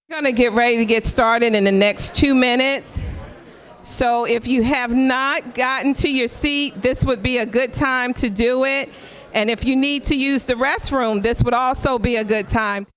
We're going to get ready to get started in the next 2 minutes. So if you have not gotten to your seat, this would be a good time to do it. And if you need to use the restroom, this would also be a good time.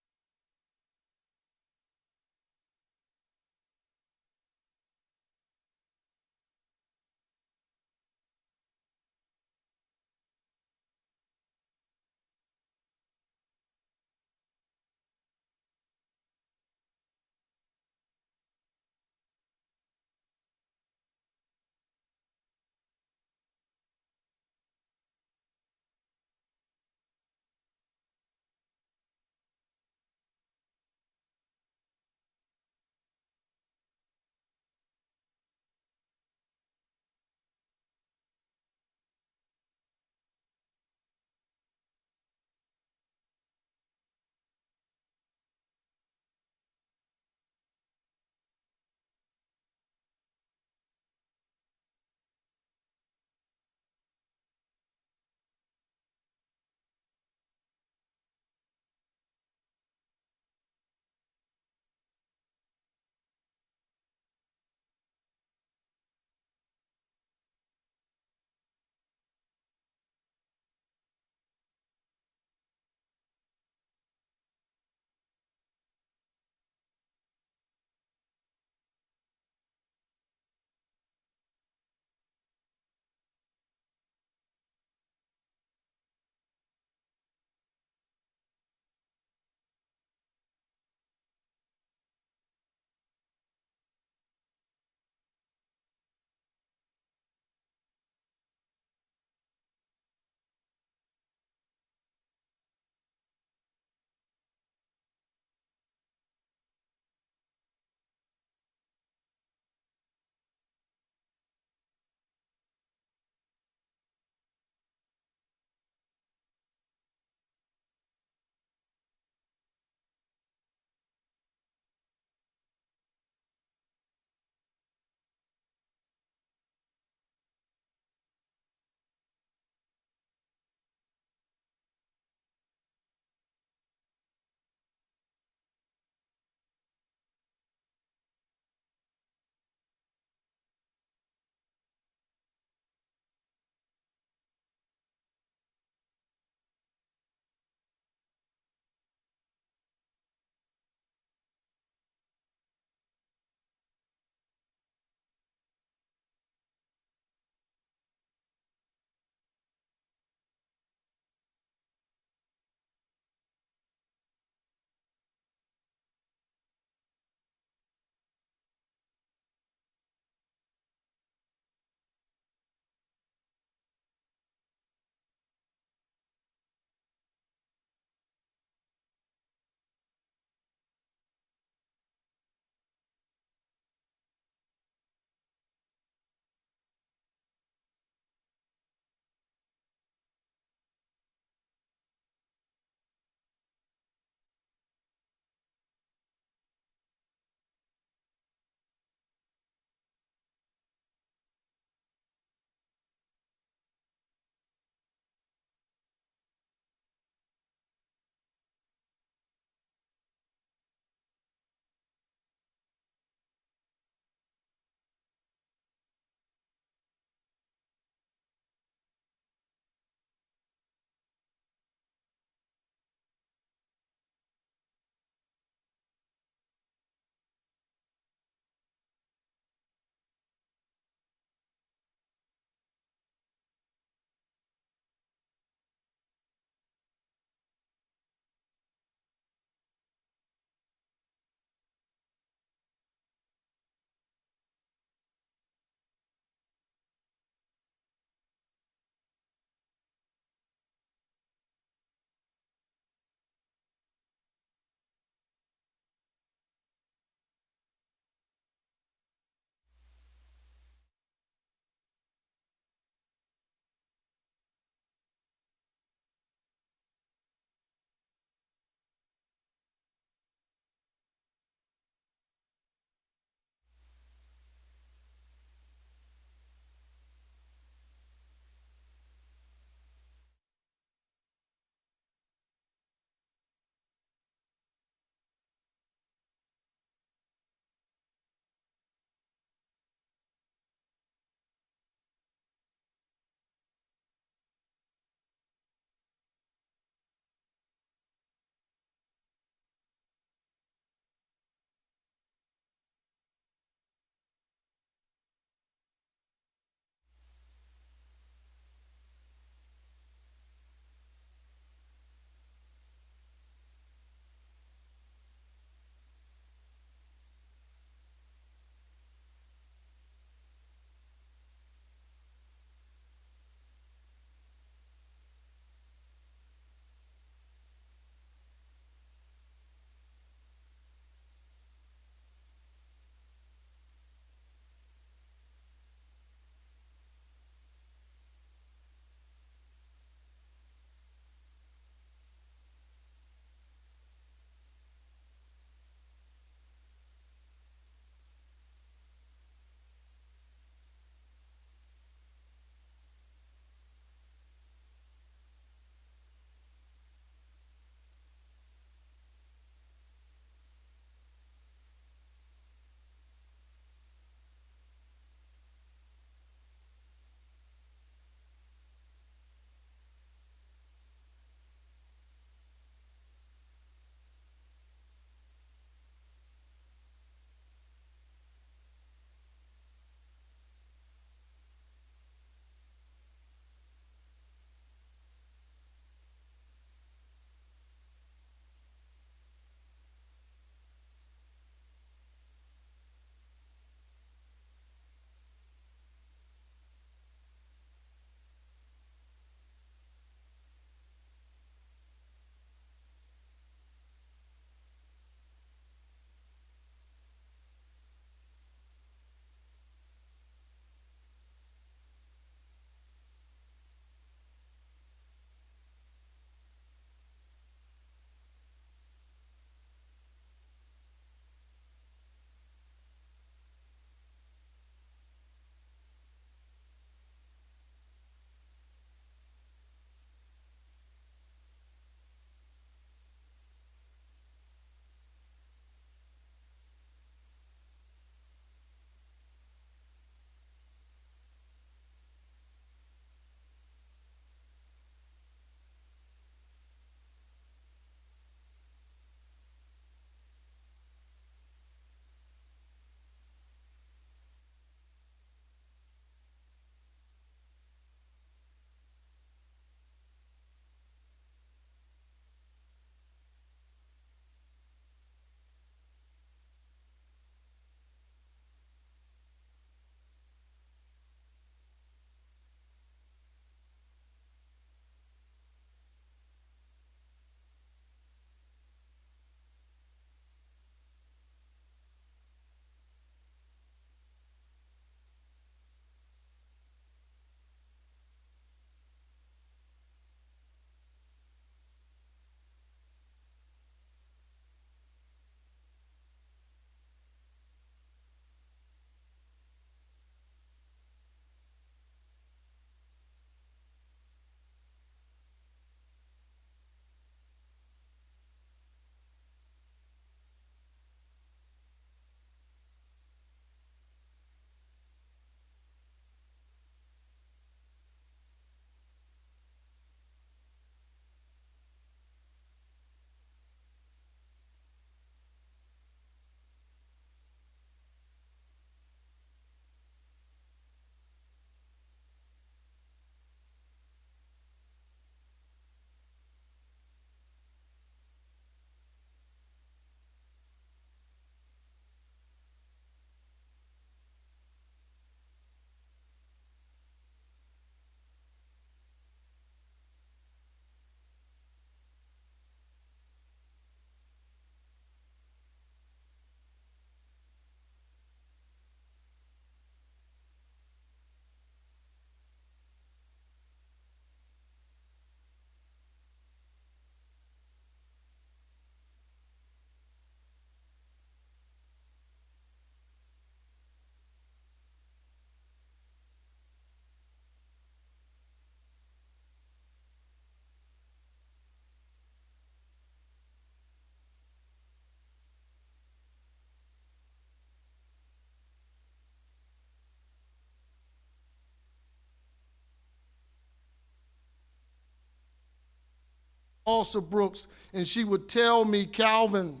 Also Brooks, and she would tell me, Calvin,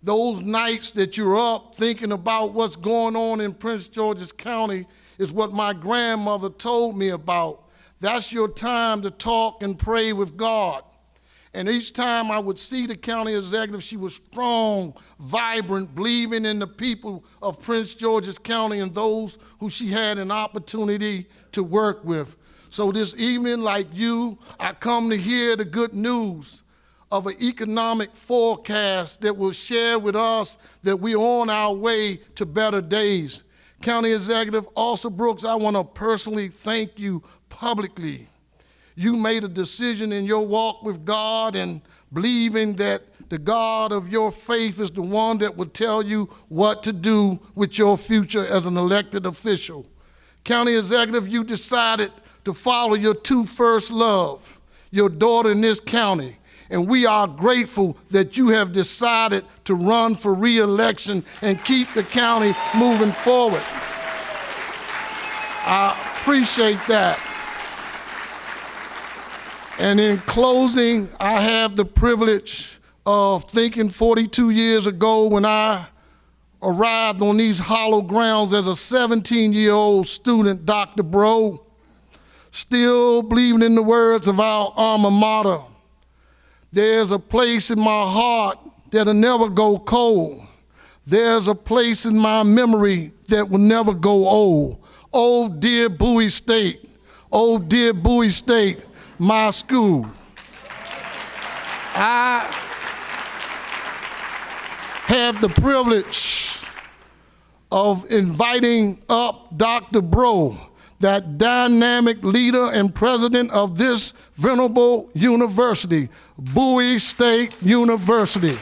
those nights that you're up thinking about what's going on in Prince George's County is what my grandmother told me about. That's your time to talk and pray with God. And each time I would see the county executive, she was strong, vibrant, believing in the people of Prince George's County and those who she had an opportunity to work with. So this evening, like you, I come to hear the good news of an economic forecast that will share with us that we're on our way to better days. County Executive Alsa Brooks, I want to personally thank you publicly. You made a decision in your walk with God and believing that the God of your faith is the one that will tell you what to do with your future as an elected official. County Executive, you decided to follow your first love, your daughter in this county. And we are grateful that you have decided to run for re-election and keep the county moving forward. I appreciate that. And in closing, I have the privilege of thinking 42 years ago when I arrived on these hollow grounds as a 17-year-old student, Dr. Bro, still believing in the words of our alma mater. There's a place in my heart that'll never go cold. There's a place in my memory that will never go old. Oh, dear Bowie State. Oh, dear Bowie State, my school. I have the privilege of inviting up Dr. Bro, that dynamic leader and president of this venerable university, Bowie State University.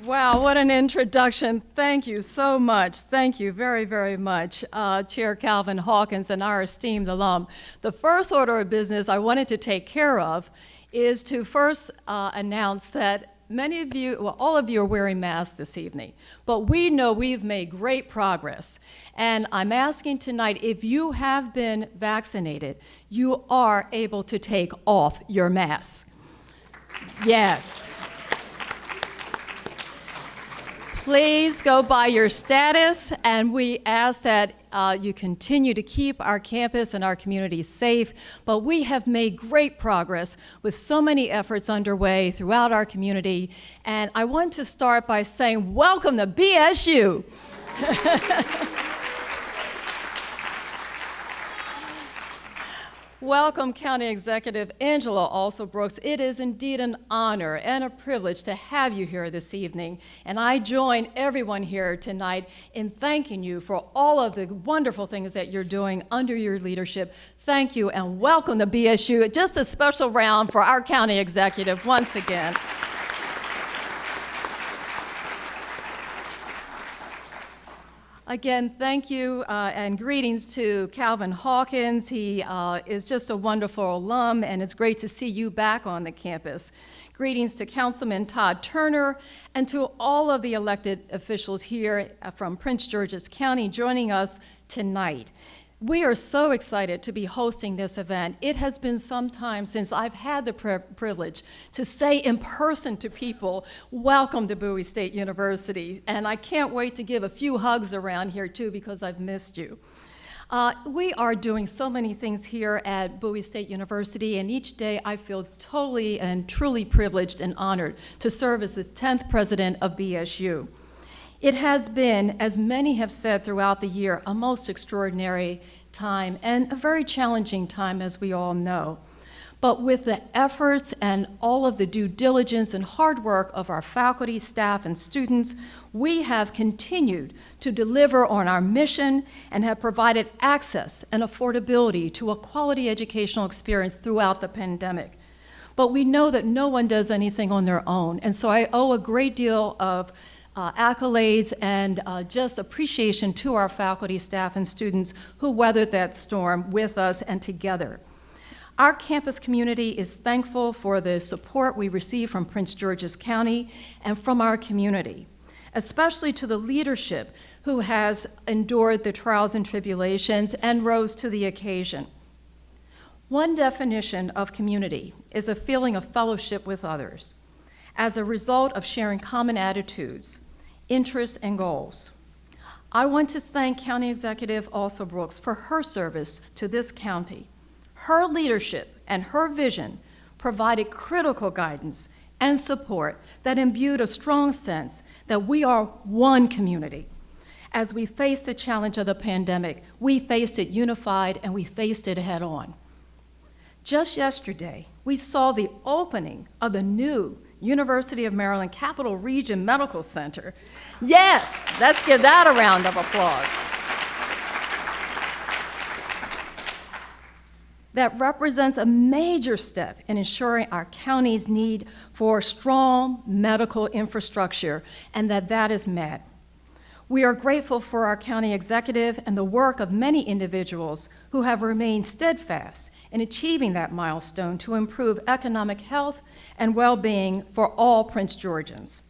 Wow, what an introduction. Thank you so much. Thank you very, very much, Chair Calvin Hawkins and our esteemed alum. The first order of business I wanted to take care of is to first announce that many of you, well, all of you are wearing masks this evening, but we know we've made great progress. And I'm asking tonight, if you have been vaccinated, you are able to take off your mask. Yes. Please go by your status, and we ask that you continue to keep our campus and our community safe. But we have made great progress with so many efforts underway throughout our community. And I want to start by saying, welcome to BSU. Welcome, County Executive Angela Alsa Brooks. It is indeed an honor and a privilege to have you here this evening. And I join everyone here tonight in thanking you for all of the wonderful things that you're doing under your leadership. Thank you and welcome to BSU. Just a special round for our County Executive once again. Again, thank you and greetings to Calvin Hawkins. He is just a wonderful alum, and it's great to see you back on the campus. Greetings to Councilman Todd Turner and to all of the elected officials here from Prince George's County joining us tonight. We are so excited to be hosting this event. It has been some time since I've had the privilege to say in person to people, welcome to Bowie State University. And I can't wait to give a few hugs around here too because I've missed you. We are doing so many things here at Bowie State University, and each day I feel totally and truly privileged and honored to serve as the 10th president of BSU. It has been, as many have said throughout the year, a most extraordinary time and a very challenging time, as we all know. But with the efforts and all of the due diligence and hard work of our faculty, staff, and students, we have continued to deliver on our mission and have provided access and affordability to a quality educational experience throughout the pandemic. But we know that no one does anything on their own, and so I owe a great deal of accolades and just appreciation to our faculty, staff, and students who weathered that storm with us and together. Our campus community is thankful for the support we receive from Prince George's County and from our community, especially to the leadership who has endured the trials and tribulations and rose to the occasion. One definition of community is a feeling of fellowship with others as a result of sharing common attitudes, interests, and goals. I want to thank County Executive Alsa Brooks for her service to this county. Her leadership and her vision provided critical guidance and support that imbued a strong sense that we are one community. As we faced the challenge of the pandemic, we faced it unified and we faced it head on. Just yesterday, we saw the opening of the new University of Maryland Capital Region Medical Center. Yes, let's give that a round of applause. That represents a major step in ensuring our county's need for strong medical infrastructure and that is met. We are grateful for our county executive and the work of many individuals who have remained steadfast in achieving that milestone to improve economic health and well-being for all Prince Georgians.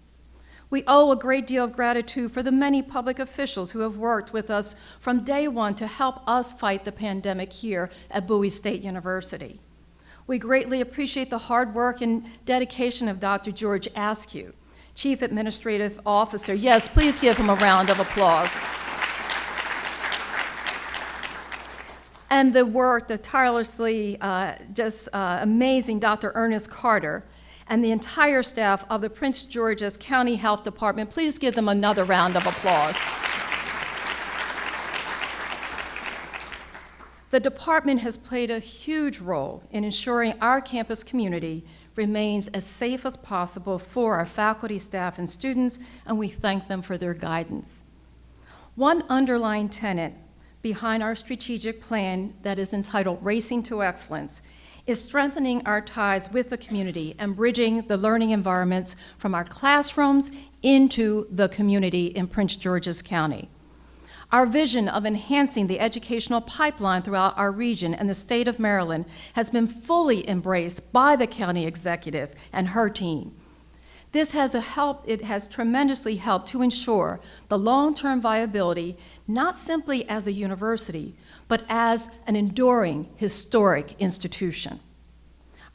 We owe a great deal of gratitude for the many public officials who have worked with us from day one to help us fight the pandemic here at Bowie State University. We greatly appreciate the hard work and dedication of Dr. George Askew, Chief Administrative Officer. Yes, please give him a round of applause. And the work, the tirelessly amazing Dr. Ernest Carter, and the entire staff of the Prince George's County Health Department. Please give them another round of applause. The department has played a huge role in ensuring our campus community remains as safe as possible for our faculty, staff, and students, and we thank them for their guidance. One underlying tenet behind our strategic plan that is entitled Racing to Excellence is strengthening our ties with the community and bridging the learning environments from our classrooms into the community in Prince George's County. Our vision of enhancing the educational pipeline throughout our region and the state of Maryland has been fully embraced by the county executive and her team. It has tremendously helped to ensure the long-term viability, not simply as a university, but as an enduring historic institution.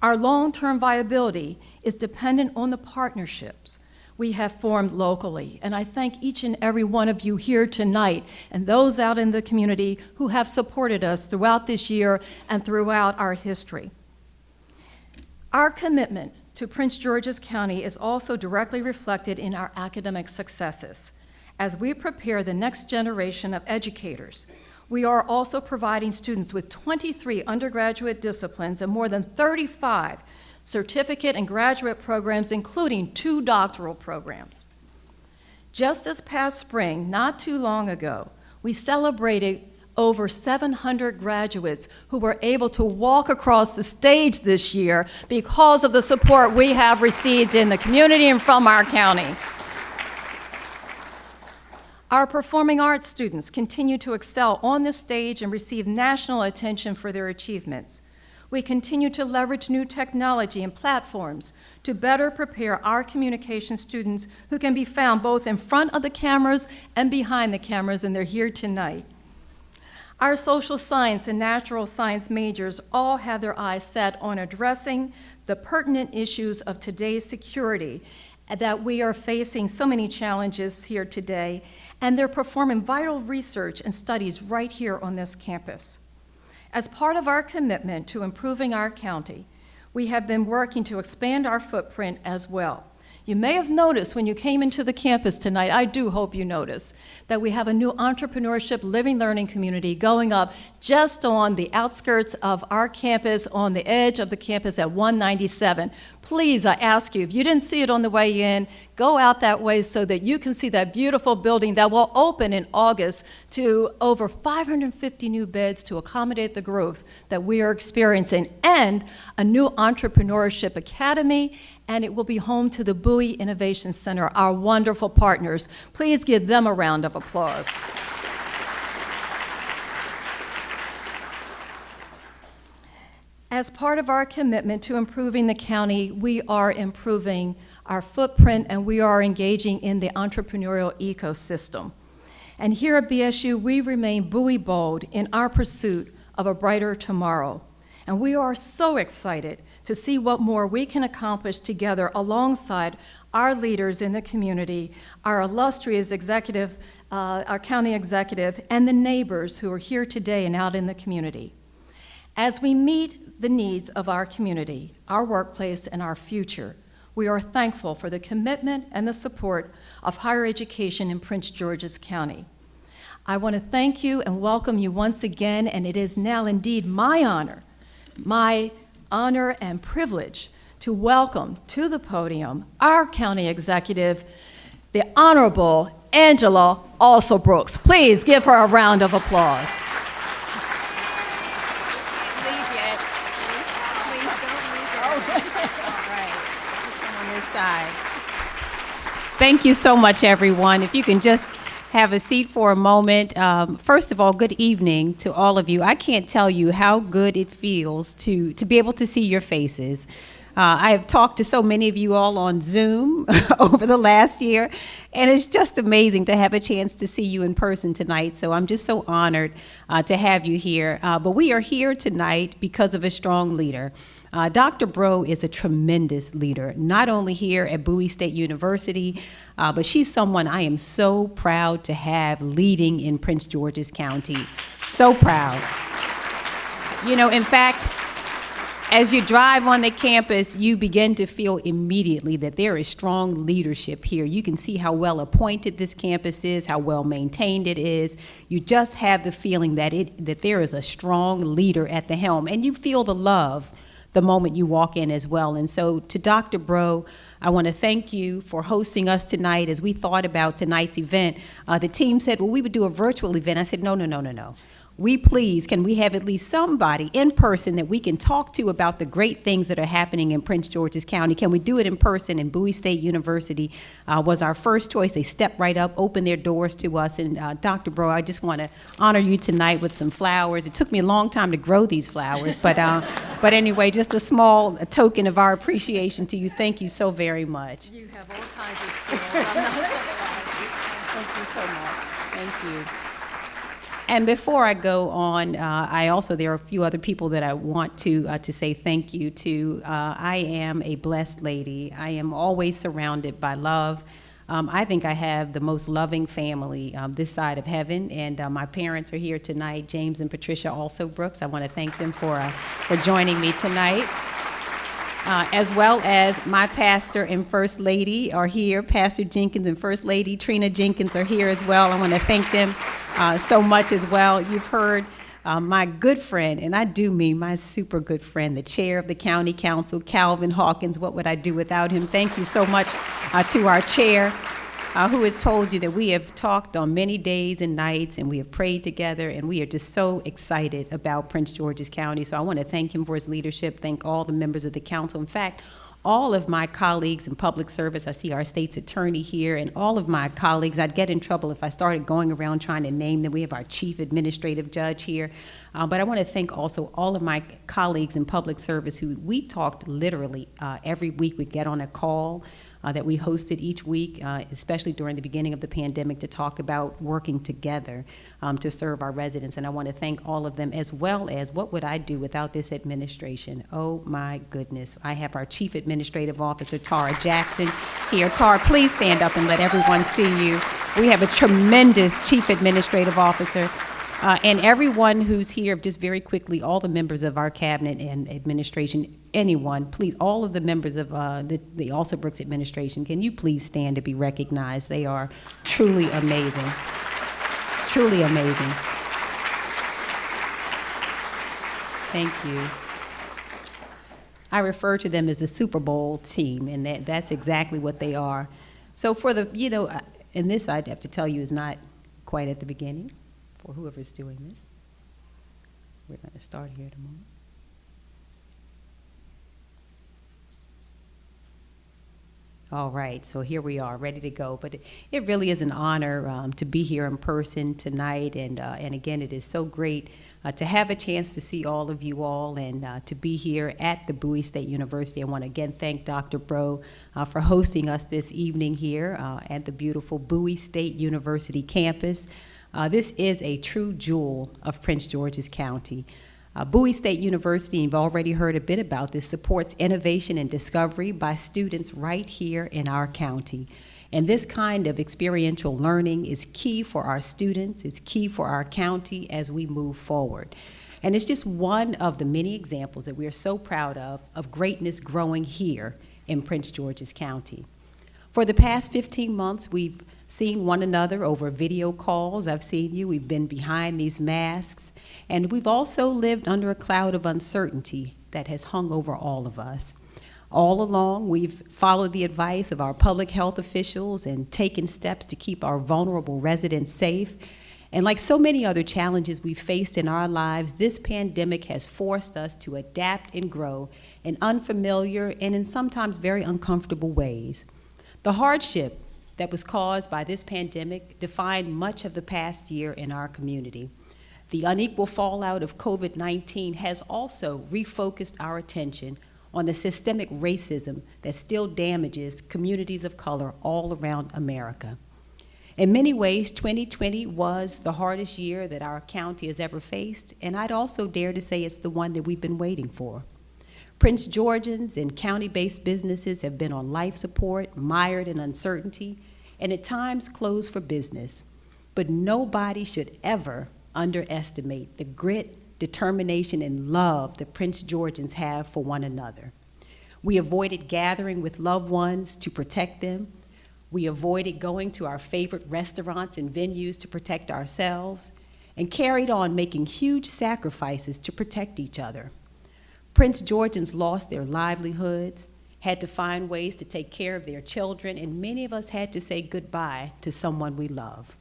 Our long-term viability is dependent on the partnerships we have formed locally, and I thank each and every one of you here tonight and those out in the community who have supported us throughout this year and throughout our history. Our commitment to Prince George's County is also directly reflected in our academic successes. As we prepare the next generation of educators, we are also providing students with 23 undergraduate disciplines and more than 35 certificate and graduate programs, including 2 doctoral programs. Just this past spring, not too long ago, we celebrated over 700 graduates who were able to walk across the stage this year because of the support we have received in the community and from our county. Our performing arts students continue to excel on the stage and receive national attention for their achievements. We continue to leverage new technology and platforms to better prepare our communication students who can be found both in front of the cameras and behind the cameras, and they're here tonight. Our social science and natural science majors all have their eyes set on addressing the pertinent issues of today's security, that we are facing so many challenges here today, and they're performing vital research and studies right here on this campus. As part of our commitment to improving our county, we have been working to expand our footprint as well. You may have noticed when you came into the campus tonight, I do hope you noticed, that we have a new entrepreneurship living learning community going up just on the outskirts of our campus, on the edge of the campus at 197. Please, I ask you, if you didn't see it on the way in, go out that way so that you can see that beautiful building that will open in August to over 550 new beds to accommodate the growth that we are experiencing, and a new entrepreneurship academy, and it will be home to the Bowie Innovation Center, our wonderful partners. Please give them a round of applause. As part of our commitment to improving the county, we are improving our footprint and we are engaging in the entrepreneurial ecosystem. And here at BSU, we remain buoy bold in our pursuit of a brighter tomorrow. And we are so excited to see what more we can accomplish together alongside our leaders in the community, our illustrious executive, our county executive, and the neighbors who are here today and out in the community. As we meet the needs of our community, our workplace, and our future, we are thankful for the commitment and the support of higher education in Prince George's County. I want to thank you and welcome you once again, and it is now indeed my honor and privilege to welcome to the podium our county executive, the Honorable Angela Alsobrooks. Please give her a round of applause. Thank you so much, everyone. If you can just have a seat for a moment. First of all, good evening to all of you. I can't tell you how good it feels to be able to see your faces. I have talked to so many of you all on Zoom over the last year, and it's just amazing to have a chance to see you in person tonight. So I'm just so honored to have you here. But we are here tonight because of a strong leader. Dr. Bro is a tremendous leader, not only here at Bowie State University, but she's someone I am so proud to have leading in Prince George's County. So proud. You know, in fact, as you drive on the campus, you begin to feel immediately that there is strong leadership here. You can see how well appointed this campus is, how well maintained it is. You just have the feeling that there is a strong leader at the helm, and you feel the love the moment you walk in as well. And so to Dr. Bro, I want to thank you for hosting us tonight. As we thought about tonight's event, the team said, well, we would do a virtual event. I said, no. Can we have at least somebody in person that we can talk to about the great things that are happening in Prince George's County? Can we do it in person? And Bowie State University was our first choice. They stepped right up, opened their doors to us. And Dr. Bro, I just want to honor you tonight with some flowers. It took me a long time to grow these flowers, but anyway, just a small token of our appreciation to you. Thank you so very much. You have all kinds of skills. I'm not surprised. Thank you so much. Thank you. And before I go on, there are a few other people that I want to say thank you to. I am a blessed lady. I am always surrounded by love. I think I have the most loving family this side of heaven, and my parents are here tonight, James and Patricia Alsobrooks. I want to thank them for joining me tonight. As well as my pastor and First Lady are here. Pastor Jenkins and First Lady Trina Jenkins are here as well. I want to thank them so much as well. You've heard my good friend, and I do mean my super good friend, the chair of the county council, Calvin Hawkins. What would I do without him? Thank you so much to our chair, who has told you that we have talked on many days and nights, and we have prayed together, and we are just so excited about Prince George's County. So I want to thank him for his leadership, thank all the members of the council. In fact, all of my colleagues in public service, I see our state's attorney here, and all of my colleagues. I'd get in trouble if I started going around trying to name them. We have our chief administrative judge here. But I want to thank also all of my colleagues in public service who we talked literally every week. We get on a call that we hosted each week, especially during the beginning of the pandemic, to talk about working together to serve our residents. And I want to thank all of them, as well as what would I do without this administration? Oh my goodness. I have our Chief Administrative Officer, Tara Jackson, here. Tara, please stand up and let everyone see you. We have a tremendous Chief Administrative Officer. And everyone who's here, just very quickly, all the members of our cabinet and administration, anyone, please, all of the members of the Alsobrooks administration, can you please stand to be recognized? They are truly amazing. Truly amazing. Thank you. I refer to them as the Super Bowl team, and that's exactly what they are. So for the, and this I'd have to tell you is not quite at the beginning. For whoever's doing this. We're going to start here in a moment. All right, so here we are, ready to go. But it really is an honor to be here in person tonight, and again, it is so great to have a chance to see all of you all and to be here at the Bowie State University. I want to again thank Dr. Bro for hosting us this evening here at the beautiful Bowie State University campus. This is a true jewel of Prince George's County. Bowie State University, you've already heard a bit about this, supports innovation and discovery by students right here in our county. And this kind of experiential learning is key for our students, it's key for our county as we move forward. And it's just one of the many examples that we are so proud of greatness growing here in Prince George's County. For the past 15 months, we've seen one another over video calls. I've seen you, we've been behind these masks, and we've also lived under a cloud of uncertainty that has hung over all of us. All along, we've followed the advice of our public health officials and taken steps to keep our vulnerable residents safe. And like so many other challenges we've faced in our lives, this pandemic has forced us to adapt and grow in unfamiliar and in sometimes very uncomfortable ways. The hardship that was caused by this pandemic defined much of the past year in our community. The unequal fallout of COVID-19 has also refocused our attention on the systemic racism that still damages communities of color all around America. In many ways, 2020 was the hardest year that our county has ever faced, and I'd also dare to say it's the one that we've been waiting for. Prince Georgians and county-based businesses have been on life support, mired in uncertainty, and at times closed for business. But nobody should ever underestimate the grit, determination, and love that Prince Georgians have for one another. We avoided gathering with loved ones to protect them. We avoided going to our favorite restaurants and venues to protect ourselves, and carried on making huge sacrifices to protect each other. Prince Georgians lost their livelihoods, had to find ways to take care of their children, and many of us had to say goodbye to someone we love.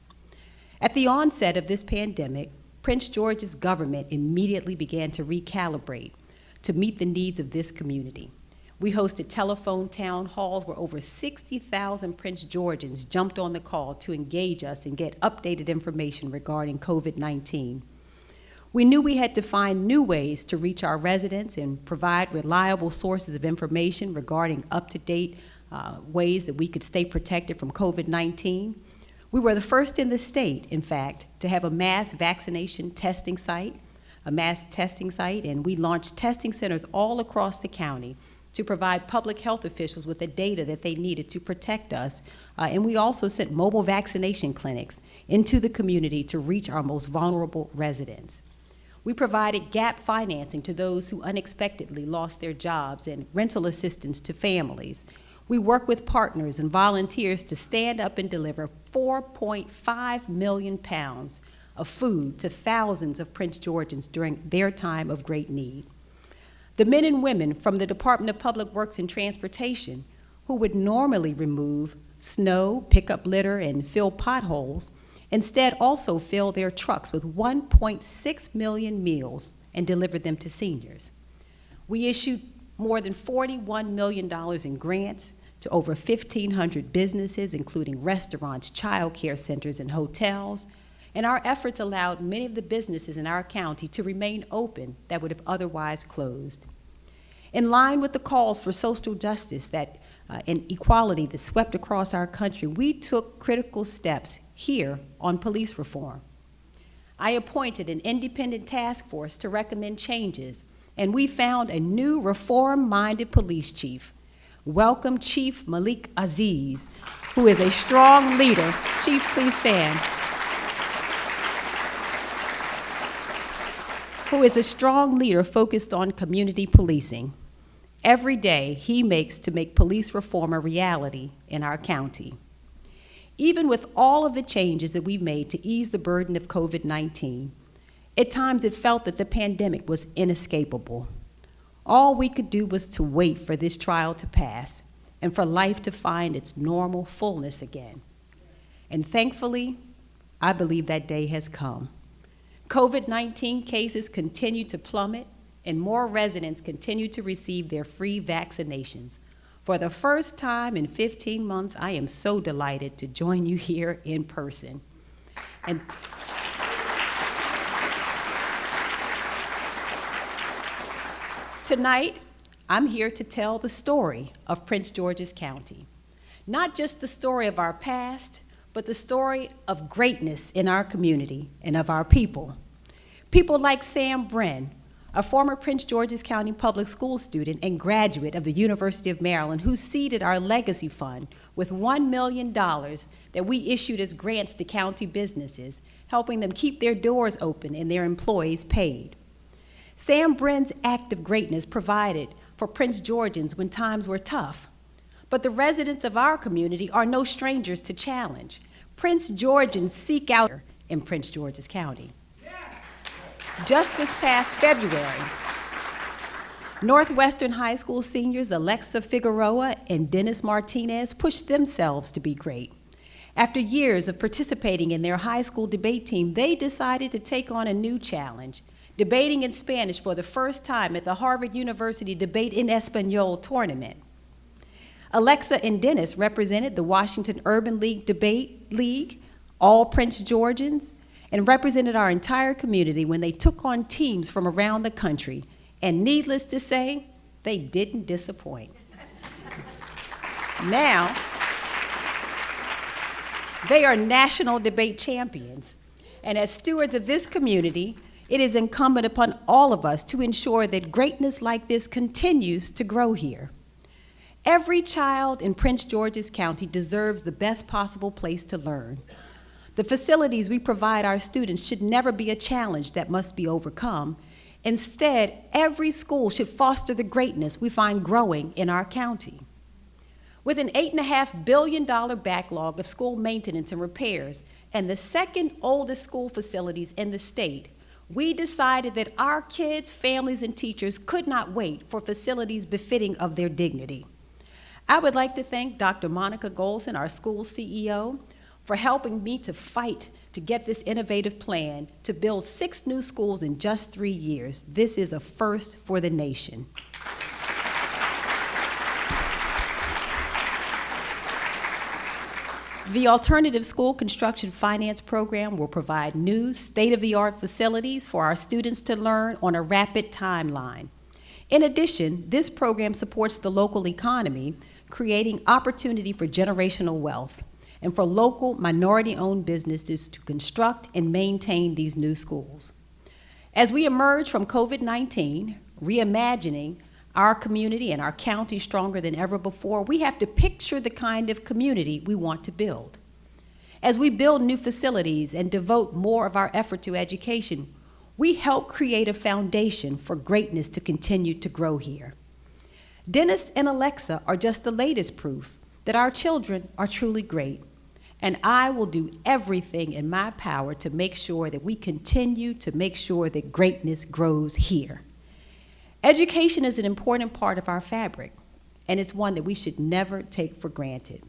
At the onset of this pandemic, Prince George's government immediately began to recalibrate to meet the needs of this community. We hosted telephone town halls where over 60,000 Prince Georgians jumped on the call to engage us and get updated information regarding COVID-19. We knew we had to find new ways to reach our residents and provide reliable sources of information regarding up-to-date ways that we could stay protected from COVID-19. We were the first in the state, in fact, to have a mass vaccination testing site, and we launched testing centers all across the county to provide public health officials with the data that they needed to protect us. And we also sent mobile vaccination clinics into the community to reach our most vulnerable residents. We provided gap financing to those who unexpectedly lost their jobs and rental assistance to families. We work with partners and volunteers to stand up and deliver 4.5 million pounds of food to thousands of Prince Georgians during their time of great need. The men and women from the Department of Public Works and Transportation, who would normally remove snow, pick up litter, and fill potholes, instead also fill their trucks with 1.6 million meals and delivered them to seniors. We issued more than $41 million in grants to over 1,500 businesses, including restaurants, child care centers, and hotels. And our efforts allowed many of the businesses in our county to remain open that would have otherwise closed. In line with the calls for social justice and equality that swept across our country, we took critical steps here on police reform. I appointed an independent task force to recommend changes, and we found a new reform-minded police chief. Welcome Chief Malik Aziz, who is a strong leader. Chief, please stand. Who is a strong leader focused on community policing. Every day he makes to make police reform a reality in our county. Even with all of the changes that we've made to ease the burden of COVID-19, at times it felt that the pandemic was inescapable. All we could do was to wait for this trial to pass and for life to find its normal fullness again. And thankfully, I believe that day has come. COVID-19 cases continue to plummet, and more residents continue to receive their free vaccinations. For the first time in 15 months, I am so delighted to join you here in person. And Tonight, I'm here to tell the story of Prince George's County. Not just the story of our past, but the story of greatness in our community and of our people. People like Sam Bren, a former Prince George's County public school student and graduate of the University of Maryland, who seeded our legacy fund with $1 million that we issued as grants to county businesses, helping them keep their doors open and their employees paid. Sam Bren's act of greatness provided for Prince Georgians when times were tough. But the residents of our community are no strangers to challenge. Prince Georgians seek out in Prince George's County. Just this past February, Northwestern High School seniors Alexa Figueroa and Dennis Martinez pushed themselves to be great. After years of participating in their high school debate team, they decided to take on a new challenge, debating in Spanish for the first time at the Harvard University Debate in Espanol tournament. Alexa and Dennis represented the Washington Urban League Debate League, all Prince Georgians, and represented our entire community when they took on teams from around the country. And needless to say, they didn't disappoint. Now, they are national debate champions. And as stewards of this community, it is incumbent upon all of us to ensure that greatness like this continues to grow here. Every child in Prince George's County deserves the best possible place to learn. The facilities we provide our students should never be a challenge that must be overcome. Instead, every school should foster the greatness we find growing in our county. With an $8.5 billion backlog of school maintenance and repairs and the second oldest school facilities in the state, we decided that our kids, families, and teachers could not wait for facilities befitting of their dignity. I would like to thank Dr. Monica Golson, our school CEO, for helping me to fight to get this innovative plan to build 6 new schools in just 3 years. This is a first for the nation. The Alternative School Construction Finance Program will provide new state-of-the-art facilities for our students to learn on a rapid timeline. In addition, this program supports the local economy, creating opportunity for generational wealth, and for local minority-owned businesses to construct and maintain these new schools. As we emerge from COVID-19, reimagining our community and our county stronger than ever before, we have to picture the kind of community we want to build. As we build new facilities and devote more of our effort to education, we help create a foundation for greatness to continue to grow here. Dennis and Alexa are just the latest proof that our children are truly great, and I will do everything in my power to make sure that we continue to make sure that greatness grows here. Education is an important part of our fabric, and it's one that we should never take for granted.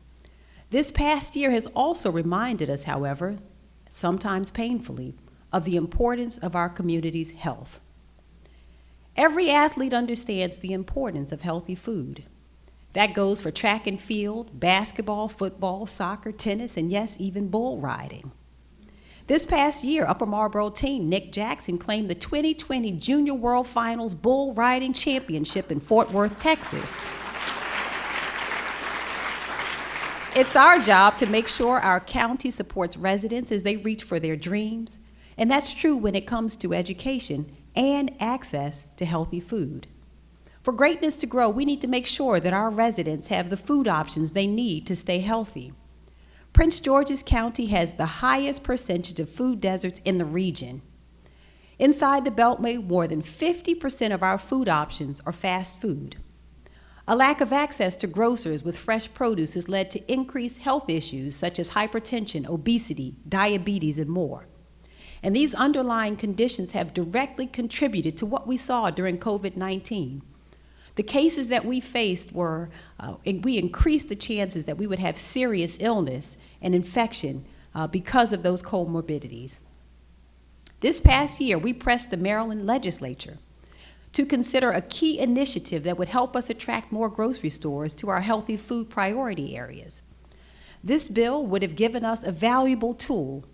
This past year has also reminded us, however, sometimes painfully, of the importance of our community's health. Every athlete understands the importance of healthy food. That goes for track and field, basketball, football, soccer, tennis, and yes, even bull riding. This past year, Upper Marlboro teen Nick Jackson claimed the 2020 Junior World Finals Bull Riding Championship in Fort Worth, Texas. It's our job to make sure our county supports residents as they reach for their dreams, and that's true when it comes to education and access to healthy food. For greatness to grow, we need to make sure that our residents have the food options they need to stay healthy. Prince George's County has the highest percentage of food deserts in the region. Inside the Beltway, more than 50% of our food options are fast food. A lack of access to grocers with fresh produce has led to increased health issues such as hypertension, obesity, diabetes, and more. And these underlying conditions have directly contributed to what we saw during COVID-19. The cases that we faced were, we increased the chances that we would have serious illness and infection because of those comorbidities. This past year, we pressed the Maryland legislature to consider a key initiative that would help us attract more grocery stores to our healthy food priority areas. This bill would have given us a valuable tool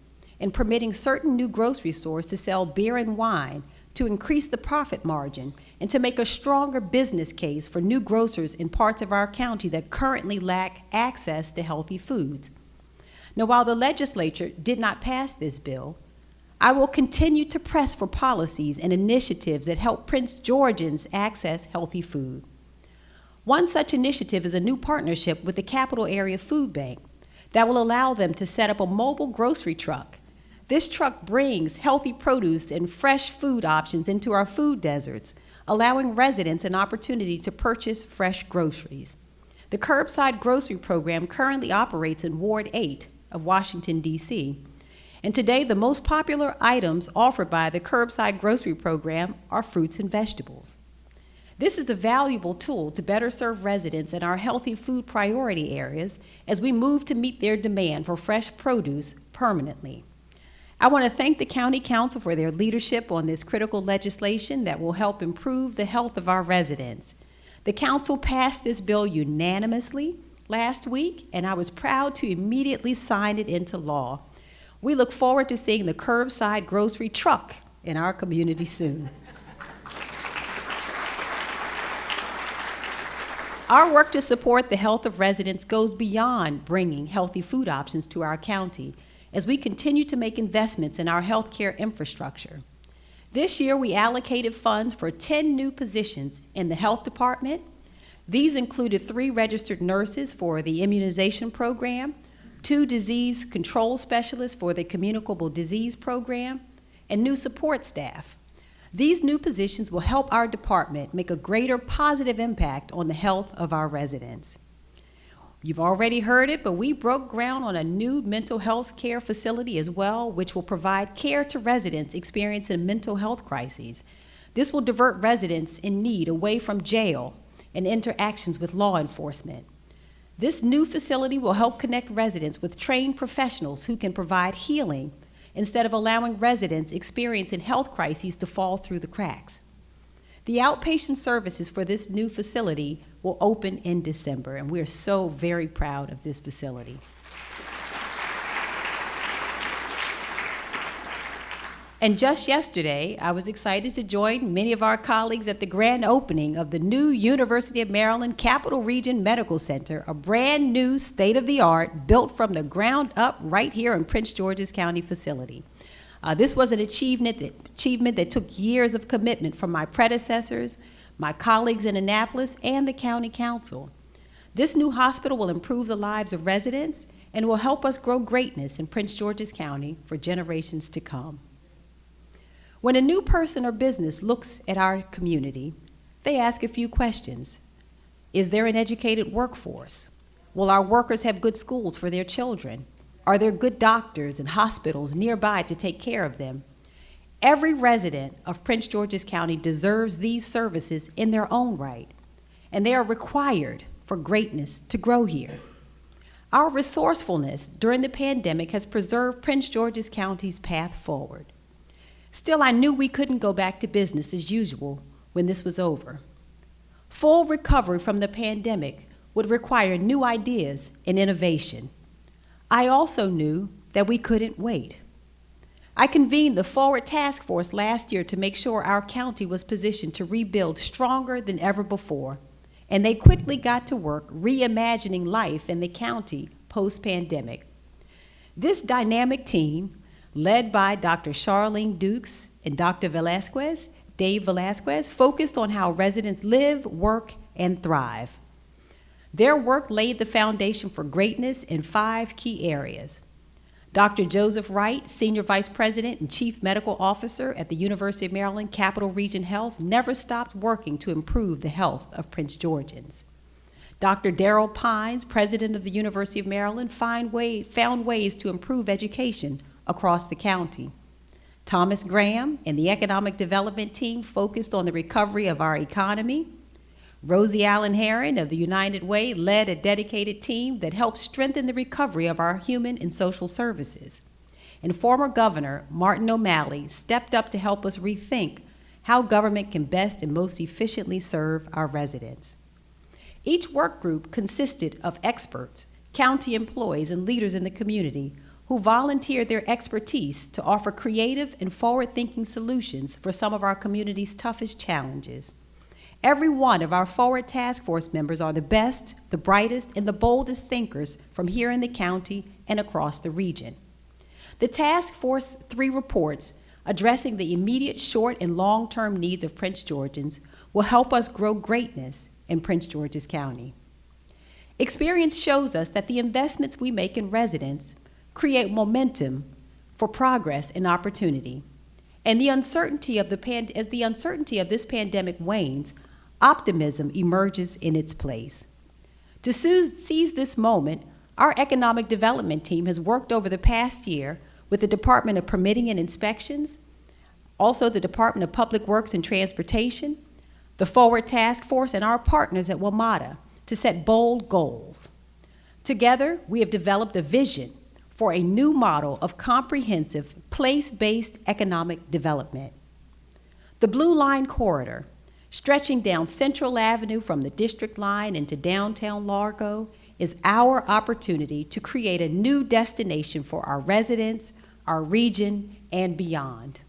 in permitting certain new grocery stores to sell beer and wine to increase the profit margin, and to make a stronger business case for new grocers in parts of our county that currently lack access to healthy foods. Now, while the legislature did not pass this bill, I will continue to press for policies and initiatives that help Prince Georgians access healthy food. One such initiative is a new partnership with the Capital Area Food Bank that will allow them to set up a mobile grocery truck. This truck brings healthy produce and fresh food options into our food deserts, allowing residents an opportunity to purchase fresh groceries. The Curbside Grocery Program currently operates in Ward 8 of Washington, D.C., and today the most popular items offered by the Curbside Grocery Program are fruits and vegetables. This is a valuable tool to better serve residents in our healthy food priority areas as we move to meet their demand for fresh produce permanently. I want to thank the County Council for their leadership on this critical legislation that will help improve the health of our residents. The Council passed this bill unanimously last week, and I was proud to immediately sign it into law. We look forward to seeing the curbside grocery truck in our community soon. Our work to support the health of residents goes beyond bringing healthy food options to our county as we continue to make investments in our healthcare infrastructure. This year, we allocated funds for 10 new positions in the health department. These included 3 registered nurses for the immunization program, 2 disease control specialists for the communicable disease program, and new support staff. These new positions will help our department make a greater positive impact on the health of our residents. You've already heard it, but we broke ground on a new mental health care facility as well, which will provide care to residents experiencing mental health crises. This will divert residents in need away from jail and interactions with law enforcement. This new facility will help connect residents with trained professionals who can provide healing instead of allowing residents experiencing health crises to fall through the cracks. The outpatient services for this new facility will open in December, and we're so very proud of this facility. And just yesterday, I was excited to join many of our colleagues at the grand opening of the new University of Maryland Capital Region Medical Center, a brand new state-of-the-art, built from the ground up right here in Prince George's County facility. This was an achievement that took years of commitment from my predecessors, my colleagues in Annapolis, and the County Council. This new hospital will improve the lives of residents and will help us grow greatness in Prince George's County for generations to come. When a new person or business looks at our community, they ask a few questions. Is there an educated workforce? Will our workers have good schools for their children? Are there good doctors and hospitals nearby to take care of them? Every resident of Prince George's County deserves these services in their own right, and they are required for greatness to grow here. Our resourcefulness during the pandemic has preserved Prince George's County's path forward. Still, I knew we couldn't go back to business as usual when this was over. Full recovery from the pandemic would require new ideas and innovation. I also knew that we couldn't wait. I convened the Forward Task Force last year to make sure our county was positioned to rebuild stronger than ever before, and they quickly got to work reimagining life in the county post-pandemic. This dynamic team, led by Dr. Charlene Dukes and Dr. Dave Velasquez, focused on how residents live, work, and thrive. Their work laid the foundation for greatness in 5 key areas. Dr. Joseph Wright, Senior Vice President and Chief Medical Officer at the University of Maryland Capital Region Health, never stopped working to improve the health of Prince Georgians. Dr. Darrell Pines, President of the University of Maryland, found ways to improve education across the county. Thomas Graham and the Economic Development Team focused on the recovery of our economy. Rosie Allen Herron of the United Way led a dedicated team that helped strengthen the recovery of our human and social services. And former Governor Martin O'Malley stepped up to help us rethink how government can best and most efficiently serve our residents. Each work group consisted of experts, county employees, and leaders in the community, who volunteered their expertise to offer creative and forward-thinking solutions for some of our community's toughest challenges. Every one of our Forward Task Force members are the best, the brightest, and the boldest thinkers from here in the county and across the region. The Task Force 3 reports addressing the immediate short and long-term needs of Prince Georgians will help us grow greatness in Prince George's County. Experience shows us that the investments we make in residents create momentum for progress and opportunity. And as the uncertainty of this pandemic wanes, optimism emerges in its place. To seize this moment, our economic development team has worked over the past year with the Department of Permitting and Inspections, also the Department of Public Works and Transportation, the Forward Task Force, and our partners at WMATA to set bold goals. Together, we have developed a vision for a new model of comprehensive, place-based economic development. The Blue Line Corridor, stretching down Central Avenue from the District Line into downtown Largo, is our opportunity to create a new destination for our residents, our region, and beyond.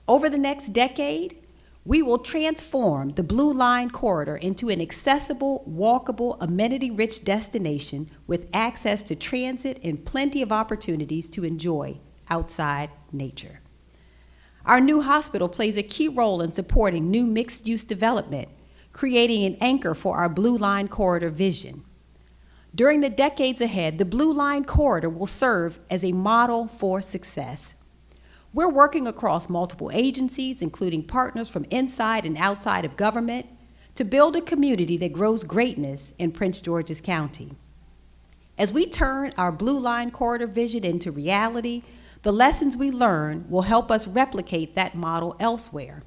Over the next decade, we will transform the Blue Line Corridor into an accessible, walkable, amenity-rich destination with access to transit and plenty of opportunities to enjoy outside nature. Our new hospital plays a key role in supporting new mixed-use development, creating an anchor for our Blue Line Corridor vision. During the decades ahead, the Blue Line Corridor will serve as a model for success. We're working across multiple agencies, including partners from inside and outside of government, to build a community that grows greatness in Prince George's County. As we turn our Blue Line Corridor vision into reality, the lessons we learn will help us replicate that model elsewhere.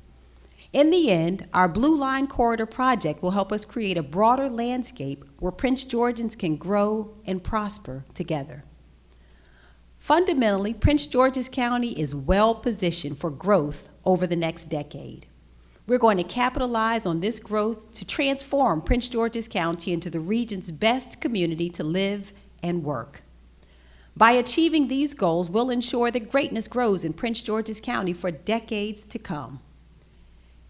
In the end, our Blue Line Corridor project will help us create a broader landscape where Prince Georgians can grow and prosper together. Fundamentally, Prince George's County is well positioned for growth over the next decade. We're going to capitalize on this growth to transform Prince George's County into the region's best community to live and work. By achieving these goals, we'll ensure that greatness grows in Prince George's County for decades to come.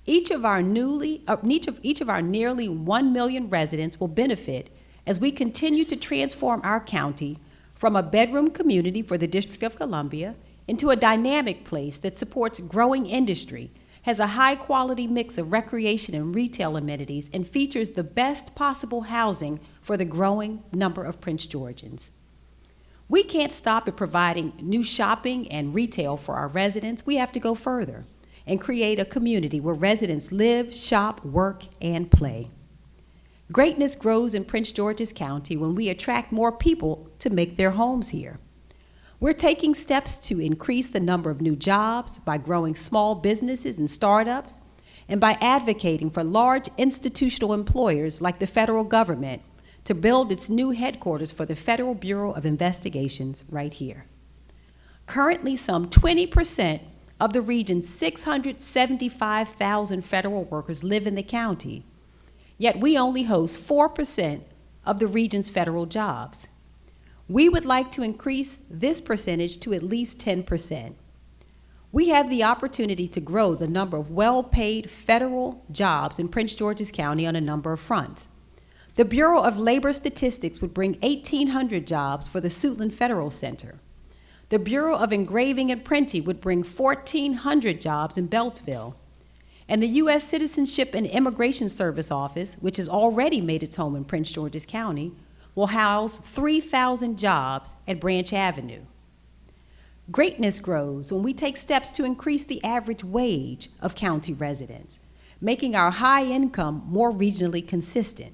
Each of our nearly 1 million residents will benefit as we continue to transform our county from a bedroom community for the District of Columbia into a dynamic place that supports growing industry, has a high-quality mix of recreation and retail amenities, and features the best possible housing for the growing number of Prince Georgians. We can't stop at providing new shopping and retail for our residents. We have to go further and create a community where residents live, shop, work, and play. Greatness grows in Prince George's County when we attract more people to make their homes here. We're taking steps to increase the number of new jobs by growing small businesses and startups, and by advocating for large institutional employers like the federal government to build its new headquarters for the Federal Bureau of Investigations right here. Currently, some 20% of the region's 675,000 federal workers live in the county, yet we only host 4% of the region's federal jobs. We would like to increase this percentage to at least 10%. We have the opportunity to grow the number of well-paid federal jobs in Prince George's County on a number of fronts. The Bureau of Labor Statistics would bring 1,800 jobs for the Suitland Federal Center. The Bureau of Engraving and Printing would bring 1,400 jobs in Beltsville. And the U.S. Citizenship and Immigration Service Office, which has already made its home in Prince George's County, will house 3,000 jobs at Branch Avenue. Greatness grows when we take steps to increase the average wage of county residents, making our high income more regionally consistent.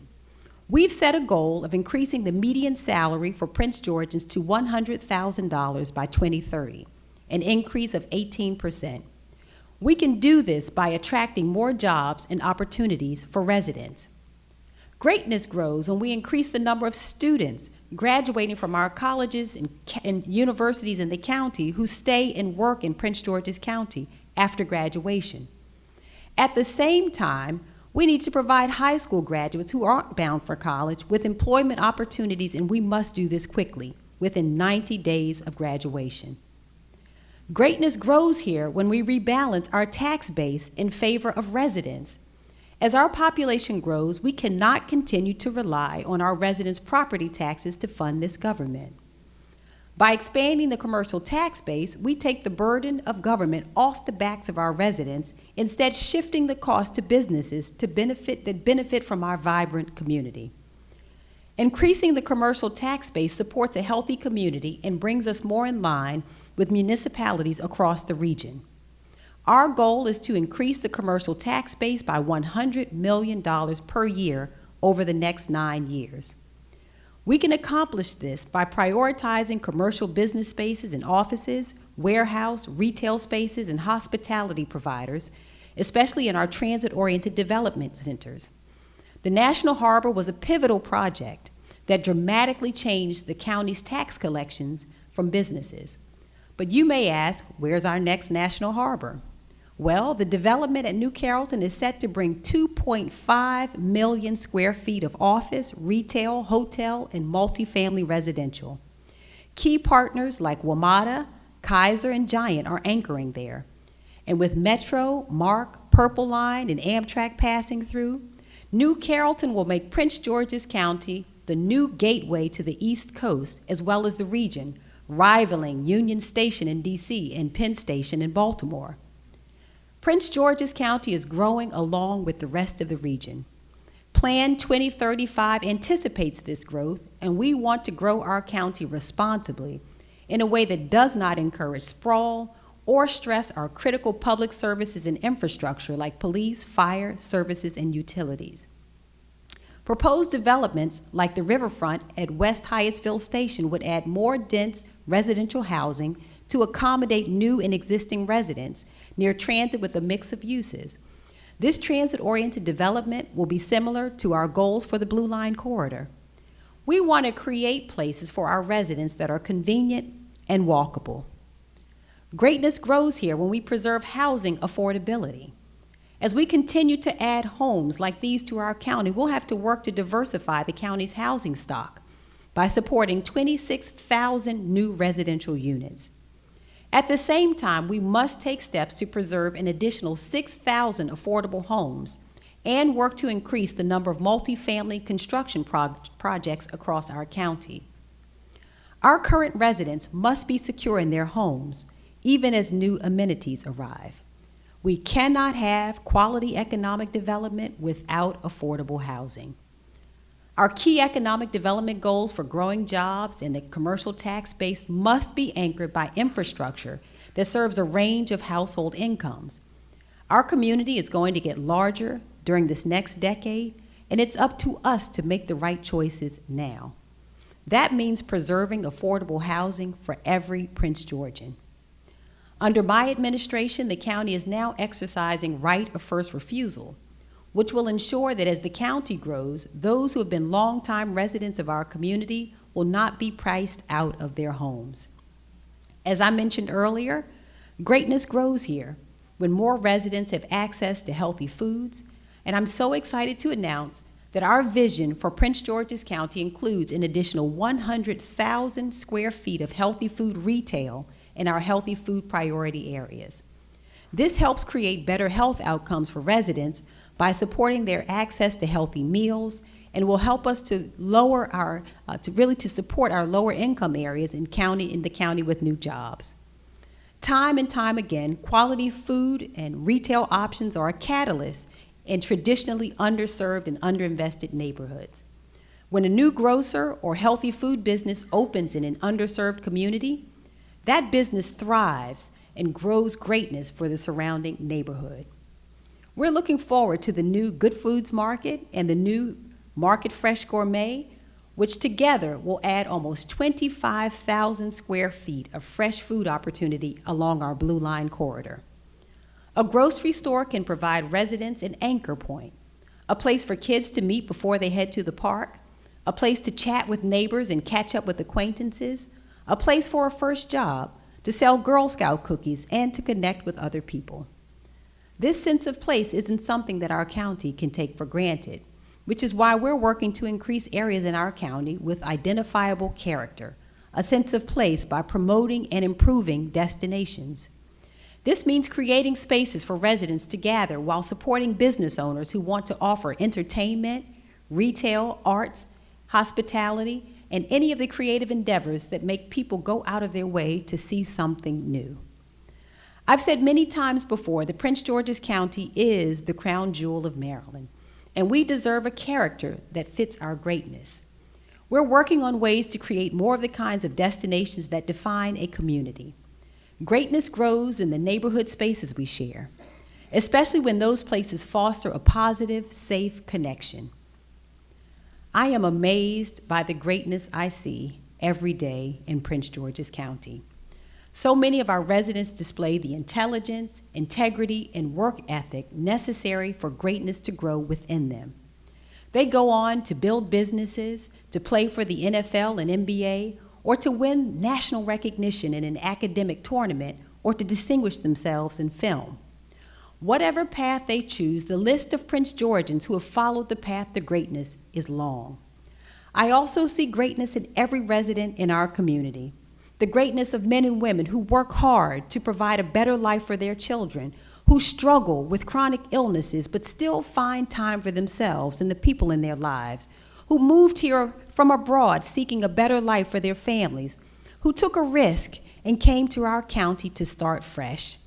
We've set a goal of increasing the median salary for Prince Georgians to $100,000 by 2030, an increase of 18%. We can do this by attracting more jobs and opportunities for residents. Greatness grows when we increase the number of students graduating from our colleges and universities in the county who stay and work in Prince George's County after graduation. At the same time, we need to provide high school graduates who aren't bound for college with employment opportunities, and we must do this quickly. within 90 days of graduation. Greatness grows here when we rebalance our tax base in favor of residents. As our population grows, we cannot continue to rely on our residents' property taxes to fund this government. By expanding the commercial tax base, we take the burden of government off the backs of our residents, instead shifting the cost to businesses that benefit from our vibrant community. Increasing the commercial tax base supports a healthy community and brings us more in line with municipalities across the region. Our goal is to increase the commercial tax base by $100 million per year over the next 9 years. We can accomplish this by prioritizing commercial business spaces and offices, warehouse, retail spaces, and hospitality providers, especially in our transit-oriented development centers. The National Harbor was a pivotal project that dramatically changed the county's tax collections from businesses. But you may ask, where's our next National Harbor? Well, the development at New Carrollton is set to bring 2.5 million square feet of office, retail, hotel, and multifamily residential. Key partners like WMATA, Kaiser, and Giant are anchoring there. And with Metro, MARC, Purple Line, and Amtrak passing through, New Carrollton will make Prince George's County the new gateway to the East Coast as well as the region, rivaling Union Station in DC and Penn Station in Baltimore. Prince George's County is growing along with the rest of the region. Plan 2035 anticipates this growth, and we want to grow our county responsibly in a way that does not encourage sprawl or stress our critical public services and infrastructure like police, fire, services, and utilities. Proposed developments like the riverfront at West Hyattsville Station would add more dense residential housing to accommodate new and existing residents near transit with a mix of uses. This transit-oriented development will be similar to our goals for the Blue Line Corridor. We want to create places for our residents that are convenient and walkable. Greatness grows here when we preserve housing affordability. As we continue to add homes like these to our county, we'll have to work to diversify the county's housing stock by supporting 26,000 new residential units. At the same time, we must take steps to preserve an additional 6,000 affordable homes and work to increase the number of multifamily construction projects across our county. Our current residents must be secure in their homes, even as new amenities arrive. We cannot have quality economic development without affordable housing. Our key economic development goals for growing jobs and the commercial tax base must be anchored by infrastructure that serves a range of household incomes. Our community is going to get larger during this next decade, and it's up to us to make the right choices now. That means preserving affordable housing for every Prince Georgian. Under my administration, the county is now exercising right of first refusal, which will ensure that as the county grows, those who have been longtime residents of our community will not be priced out of their homes. As I mentioned earlier, greatness grows here when more residents have access to healthy foods, and I'm so excited to announce that our vision for Prince George's County includes an additional 100,000 square feet of healthy food retail in our healthy food priority areas. This helps create better health outcomes for residents by supporting their access to healthy meals, and will help us to lower our, to support our lower income areas in the county with new jobs. Time and time again, quality food and retail options are a catalyst in traditionally underserved and underinvested neighborhoods. When a new grocer or healthy food business opens in an underserved community, that business thrives and grows greatness for the surrounding neighborhood. We're looking forward to the new Good Foods Market and the new Market Fresh Gourmet, which together will add almost 25,000 square feet of fresh food opportunity along our Blue Line Corridor. A grocery store can provide residents an anchor point, a place for kids to meet before they head to the park, a place to chat with neighbors and catch up with acquaintances, a place for a first job, to sell Girl Scout cookies, and to connect with other people. This sense of place isn't something that our county can take for granted, which is why we're working to increase areas in our county with identifiable character, a sense of place by promoting and improving destinations. This means creating spaces for residents to gather while supporting business owners who want to offer entertainment, retail, arts, hospitality, and any of the creative endeavors that make people go out of their way to see something new. I've said many times before that Prince George's County is the crown jewel of Maryland, and we deserve a character that fits our greatness. We're working on ways to create more of the kinds of destinations that define a community. Greatness grows in the neighborhood spaces we share, especially when those places foster a positive, safe connection. I am amazed by the greatness I see every day in Prince George's County. So many of our residents display the intelligence, integrity, and work ethic necessary for greatness to grow within them. They go on to build businesses, to play for the NFL and NBA, or to win national recognition in an academic tournament, or to distinguish themselves in film. Whatever path they choose, the list of Prince Georgians who have followed the path to greatness is long. I also see greatness in every resident in our community. The greatness of men and women who work hard to provide a better life for their children, who struggle with chronic illnesses but still find time for themselves and the people in their lives, who moved here from abroad seeking a better life for their families, who took a risk and came to our county to start fresh.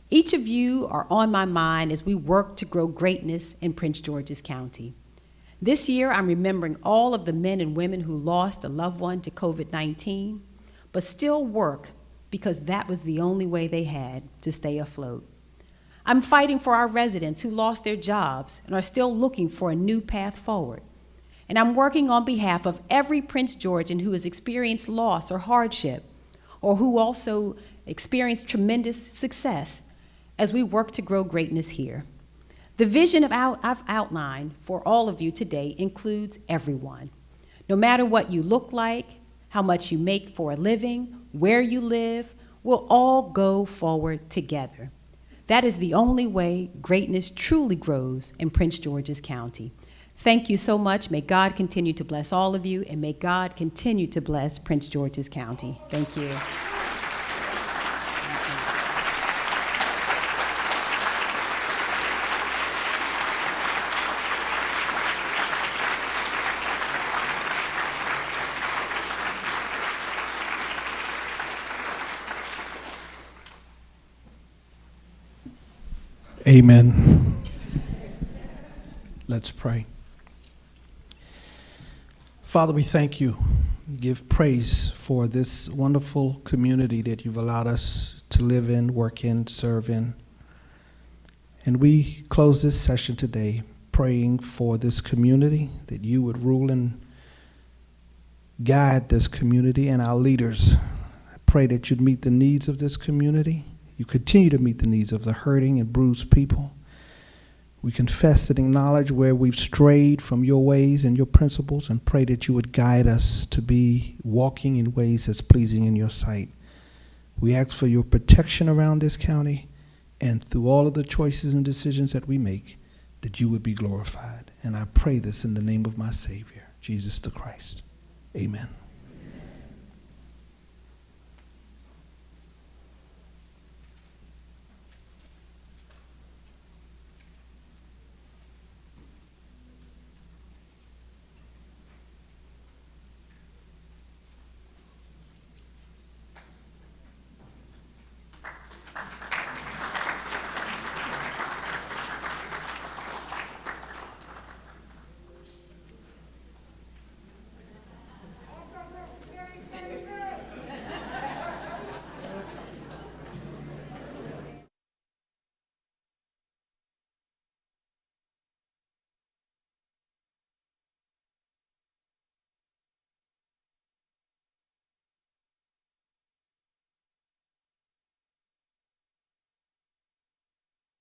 Each of you are on my mind as we work to grow greatness in Prince George's County. This year, I'm remembering all of the men and women who lost a loved one to COVID-19, but still work because that was the only way they had to stay afloat. I'm fighting for our residents who lost their jobs and are still looking for a new path forward. And I'm working on behalf of every Prince Georgian who has experienced loss or hardship, or who also experienced tremendous success as we work to grow greatness here. The vision I've outlined for all of you today includes everyone. No matter what you look like, how much you make for a living, where you live, we'll all go forward together. That is the only way greatness truly grows in Prince George's County. Thank you so much. May God continue to bless all of you, and may God continue to bless Prince George's County. Thank you. Amen. Let's pray. Father, we thank you. Give praise for this wonderful community that you've allowed us to live in, work in, serve in. And we close this session today praying for this community, that you would rule and guide this community and our leaders. I pray that you'd meet the needs of this community. You continue to meet the needs of the hurting and bruised people. We confess and acknowledge where we've strayed from your ways and your principles, and pray that you would guide us to be walking in ways that's pleasing in your sight. We ask for your protection around this county, and through all of the choices and decisions that we make, that you would be glorified. And I pray this in the name of my Savior, Jesus the Christ. Amen.